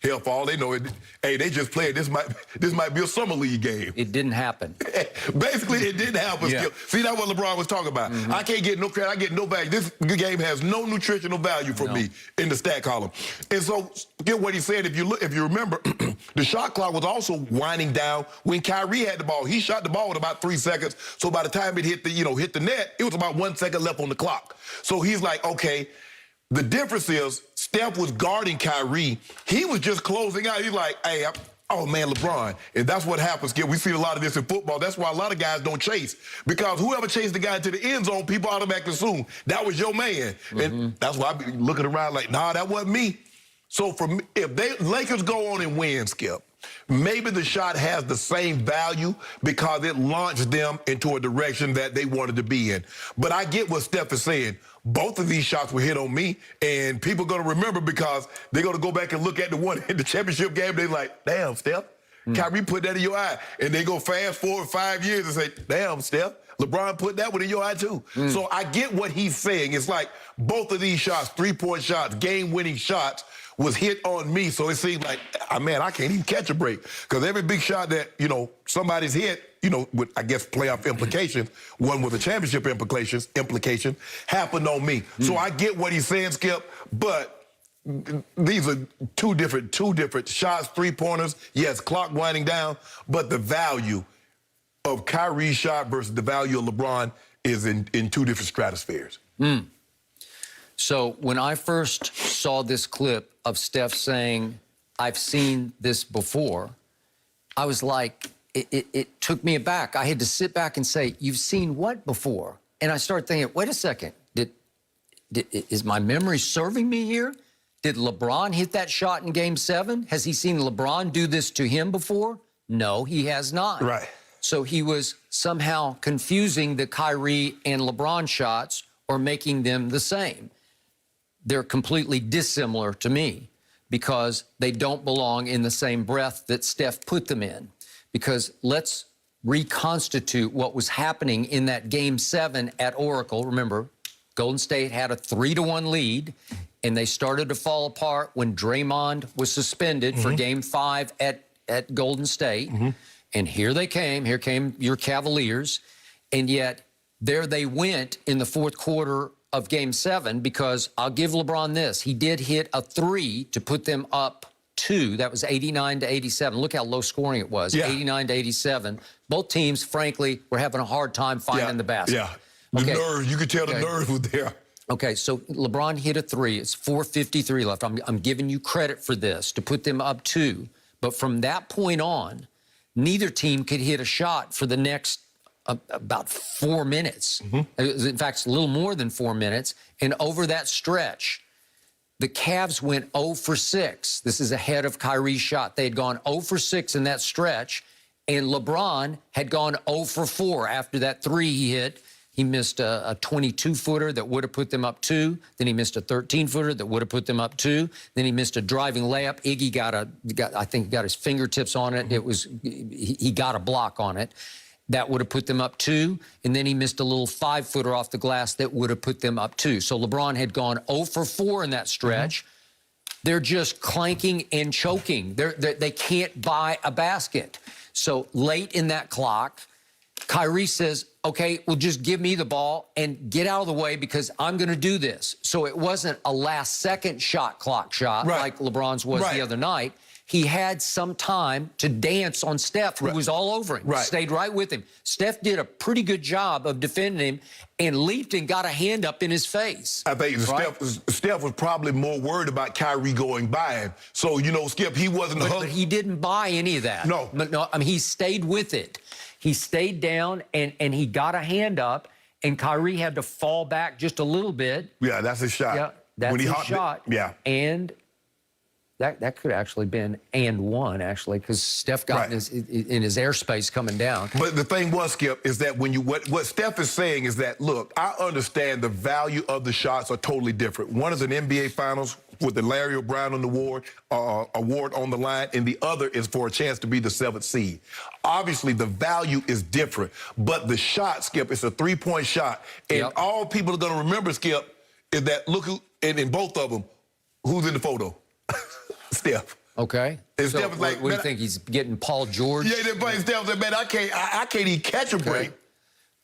Hell, for all they know, hey, they just played. This might be a summer league game. It didn't happen. Basically, it didn't happen. Yeah. See, that's what LeBron was talking about. I can't get no credit. I get no value. This game has no nutritional value for me in the stat column. And so, get what he said. If you remember, the shot clock was also winding down when Kyrie had the ball. He shot the ball with about 3 seconds. So by the time it hit the net, it was about 1 second left on the clock. So he's like, okay. The difference is Steph was guarding Kyrie. He was just closing out. He's like, hey, oh, man, LeBron. And that's what happens. We see a lot of this in football. That's why a lot of guys don't chase. Because whoever chased the guy to the end zone, people automatically assume that was your man. And that's why I be looking around like, nah, that wasn't me. So for me, if Lakers go on and win, Skip, maybe the shot has the same value because it launched them into a direction that they wanted to be in. But I get what Steph is saying. Both of these shots were hit on me, and people are going to remember because they're going to go back and look at the one in the championship game. They're like, damn, Steph, Kyrie put that in your eye. And they go fast forward 5 years and say, damn, Steph, LeBron put that one in your eye too. So I get what he's saying. It's like both of these shots, three-point shots, game-winning shots, was hit on me. So it seemed like, man, I can't even catch a break. Because every big shot that, somebody's hit, with, I guess, playoff implications, one with a championship implication, happened on me. So I get what he's saying, Skip, but these are two different shots, three-pointers. Yes, clock winding down, but the value of Kyrie's shot versus the value of LeBron is in two different stratospheres. So when I first saw this clip of Steph saying, I've seen this before, I was like, it took me aback. I had to sit back and say, you've seen what before? And I started thinking, wait a second, is my memory serving me here? Did LeBron hit that shot in Game 7? Has he seen LeBron do this to him before? No, he has not. Right. So he was somehow confusing the Kyrie and LeBron shots or making them the same. They're completely dissimilar to me because they don't belong in the same breath that Steph put them in. Because let's reconstitute what was happening in that Game 7 at Oracle. Remember, Golden State had a 3-1 lead, and they started to fall apart when Draymond was suspended for Game 5 at Golden State. And here came your Cavaliers, and yet there they went in the fourth quarter of Game 7 because I'll give LeBron this. He did hit a 3 to put them up 2. That was 89-87. Look how low scoring it was, 89-87. Both teams, frankly, were having a hard time finding the basket. Yeah, the nerves, you could tell the nerves were there. Okay, so LeBron hit a 3. It's 4:53 left. I'm giving you credit for this, to put them up 2. But from that point on, neither team could hit a shot for the next about 4 minutes. In fact, it's a little more than 4 minutes. And over that stretch, the Cavs went 0 for 6. This is ahead of Kyrie's shot. They had gone 0 for 6 in that stretch, and LeBron had gone 0 for 4 after that 3 he hit. He missed a 22-footer that would have put them up 2. Then he missed a 13-footer that would have put them up 2. Then he missed a driving layup. Iggy I think got his fingertips on it. He got a block on it. That would have put them up 2, and then he missed a little 5-footer off the glass that would have put them up 2. So LeBron had gone 0 for 4 in that stretch. They're just clanking and choking. They can't buy a basket. So late in that clock, Kyrie says, okay, well, just give me the ball and get out of the way because I'm going to do this. So it wasn't a last-second shot clock shot like LeBron's was the other night. He had some time to dance on Steph, who was all over him, stayed right with him. Steph did a pretty good job of defending him and leaped and got a hand up in his face. I think Steph was probably more worried about Kyrie going by him. So, Skip, he wasn't... But he didn't buy any of that. No. I mean, he stayed with it. He stayed down, and he got a hand up, and Kyrie had to fall back just a little bit. Yeah, that's his shot. Yeah, that's his shot. Yeah. And... That could have actually been and one, actually, because Steph got in his airspace coming down. But the thing was, Skip, is that when what Steph is saying is that, look, I understand the value of the shots are totally different. One is an NBA Finals with the Larry O'Brien award on the line, and the other is for a chance to be the 7th seed. Obviously, the value is different, but the shot, Skip, it's a 3-point shot. And all people are going to remember, Skip, is that, look, in both of them, who's in the photo? Steph. Okay. And So Steph was like, what do you man, think? He's getting Paul George? Yeah, they're playing Steph said, man, I can't even catch a break.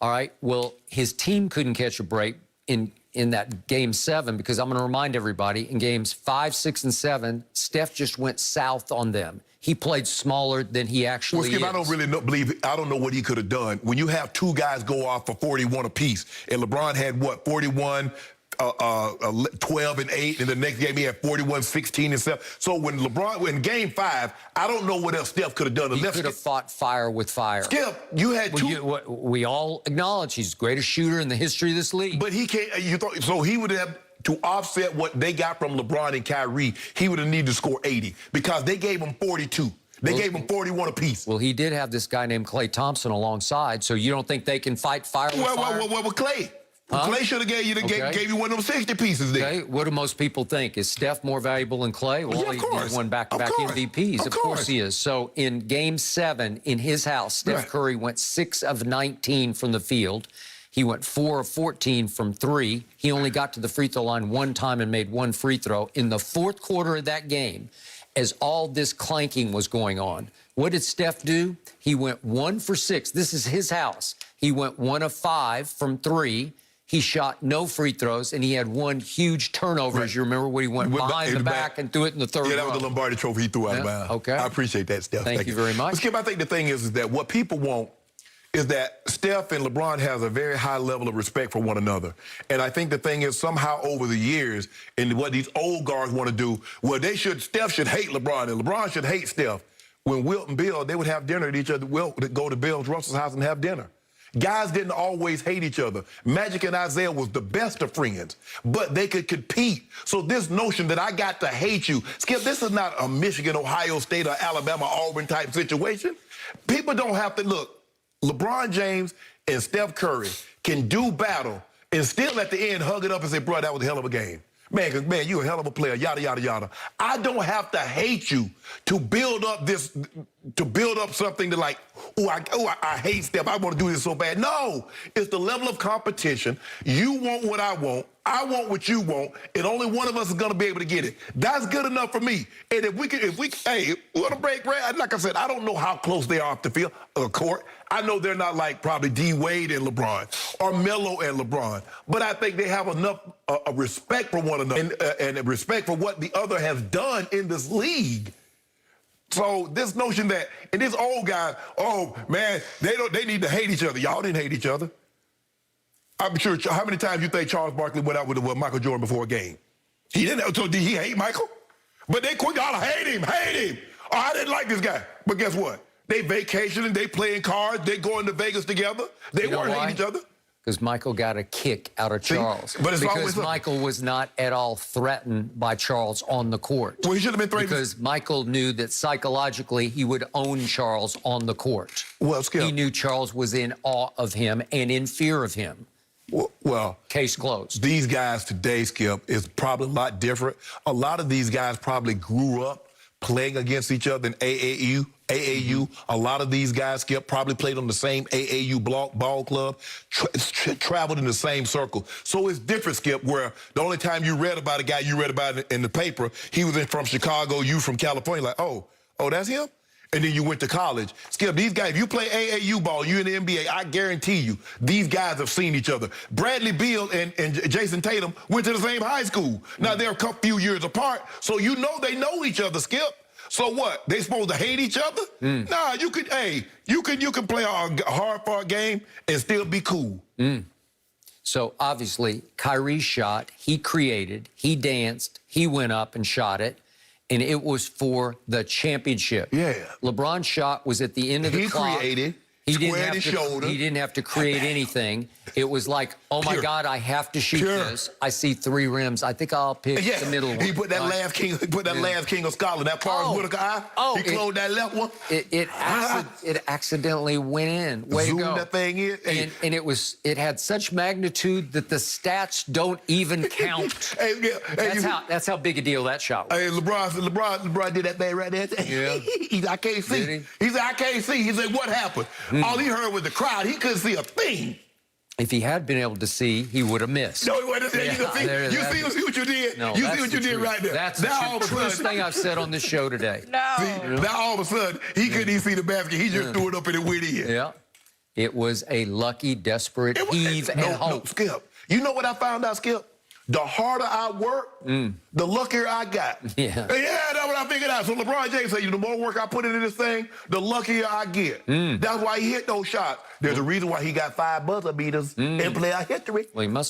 All right. Well, his team couldn't catch a break in that game 7 because I'm going to remind everybody in games 5, 6, and 7, Steph just went south on them. He played smaller than he actually Skip, is. I don't really I don't know what he could have done. When you have two guys go off for 41 apiece, and LeBron had, what, 41, 12 and 8, and the next game he had 41, 16 and 7. So when LeBron, in game 5, I don't know what else Steph could have done. He could have fought fire with fire. Skip, you had two. We all acknowledge he's the greatest shooter in the history of this league. But he can't, so he would have, to offset what they got from LeBron and Kyrie, he would have needed to score 80 because they gave him 42. They gave him 41 apiece. Well, he did have this guy named Klay Thompson alongside, so you don't think they can fight fire with fire? Well, Klay. Klay should have gave you one of them 60 pieces there. Okay. What do most people think? Is Steph more valuable than Klay? Well, yeah, of course. He won back-to-back MVPs. Of course he is. So in Game 7 in his house, Steph Curry went 6 of 19 from the field. He went 4 of 14 from 3. He only got to the free throw line one time and made one free throw. In the fourth quarter of that game, as all this clanking was going on, what did Steph do? He went 1 for 6. This is his house. He went 1 of 5 from 3. He shot no free throws, and he had one huge turnover, as you remember, when he went behind the back and threw it in the third row. Yeah, that was the Lombardi trophy he threw out of bounds. Okay. I appreciate that, Steph. Thank you very much. But Skip, I think the thing is that what people want is that Steph and LeBron has a very high level of respect for one another. And I think the thing is somehow over the years, and what these old guards want to do, well, Steph should hate LeBron, and LeBron should hate Steph. When Wilt and Bill, they would have dinner at each other. Wilt would go to Bill Russell's house and have dinner. Guys didn't always hate each other. Magic and Isaiah was the best of friends, but they could compete. So this notion that I got to hate you, Skip, this is not a Michigan, Ohio State, or Alabama, Auburn type situation. People don't have to, look, LeBron James and Steph Curry can do battle and still at the end hug it up and say, bro, that was a hell of a game. Man, you a hell of a player, yada, yada, yada. I don't have to hate you to build up something to like, I hate Steph, I want to do this so bad. No, it's the level of competition. You want what I want what you want, and only one of us is going to be able to get it. That's good enough for me. And if we want to break bread, like I said, I don't know how close they are off the field, court. I know they're not like probably D. Wade and LeBron or Melo and LeBron, but I think they have enough respect for one another and respect for what the other has done in this league. So this notion that, and this old guy, oh man, they need to hate each other. Y'all didn't hate each other. I'm sure, how many times you think Charles Barkley went out with Michael Jordan before a game? He didn't, so did he hate Michael? But they quick, y'all hate him. Oh, I didn't like this guy. But guess what? They vacationing, they playing cards, they going to Vegas together. They weren't hating each other. Because Michael got a kick out of Charles. But it's because Michael was not at all threatened by Charles on the court. Well, he should have been threatened. Because Michael knew that psychologically he would own Charles on the court. Well, Skip, he knew Charles was in awe of him and in fear of him. Well, case closed. These guys today, Skip, is probably a lot different. A lot of these guys probably grew up playing against each other in AAU. A lot of these guys, Skip, probably played on the same AAU ball club, traveled in the same circle. So it's different, Skip, where the only time you read about a guy you read about it in the paper, he was from Chicago, you from California, like, oh, that's him? And then you went to college. Skip, these guys, if you play AAU ball, you in the NBA, I guarantee you, these guys have seen each other. Bradley Beal and Jason Tatum went to the same high school. Now, they're a few years apart, so you know they know each other, Skip. So what? They supposed to hate each other? Nah, you can play a hard-fought game and still be cool. So obviously, Kyrie's shot, he created, he danced, he went up and shot it, and it was for the championship. Yeah. LeBron's shot was at the end of the clock. He created. He didn't have to create anything. It was like, oh my God, I have to shoot this. I see 3 rims. I think I'll pick the middle one. He put that last king. He put that last king of Scotland. That Forrest Whitaker eye. He closed that left one. It accidentally went in. Way to go. Zoomed that thing in. And it had such magnitude that the stats don't even count. That's how big a deal that shot was. Hey, LeBron did that thing right there. Yeah. I can't see. He said, I can't see. He said, what happened? All he heard was the crowd. He couldn't see a thing. If he had been able to see, he would have missed. No, he wasn't there. Yeah, You see what you did? No, you see that's what the you did truth. right there. That's now, the truest thing I've said on this show today. No. See, now all of a sudden, he couldn't even see the basket. He just threw it up and it went in. Yeah. It was a lucky, desperate heave and hope. No, Skip. You know what I found out, Skip? The harder I work, the luckier I got. Yeah. Yeah, that's what I figured out. So LeBron James said, the more work I put into this thing, the luckier I get. That's why he hit those shots. There's a reason why he got 5 buzzer beaters in playoff history. Well, he must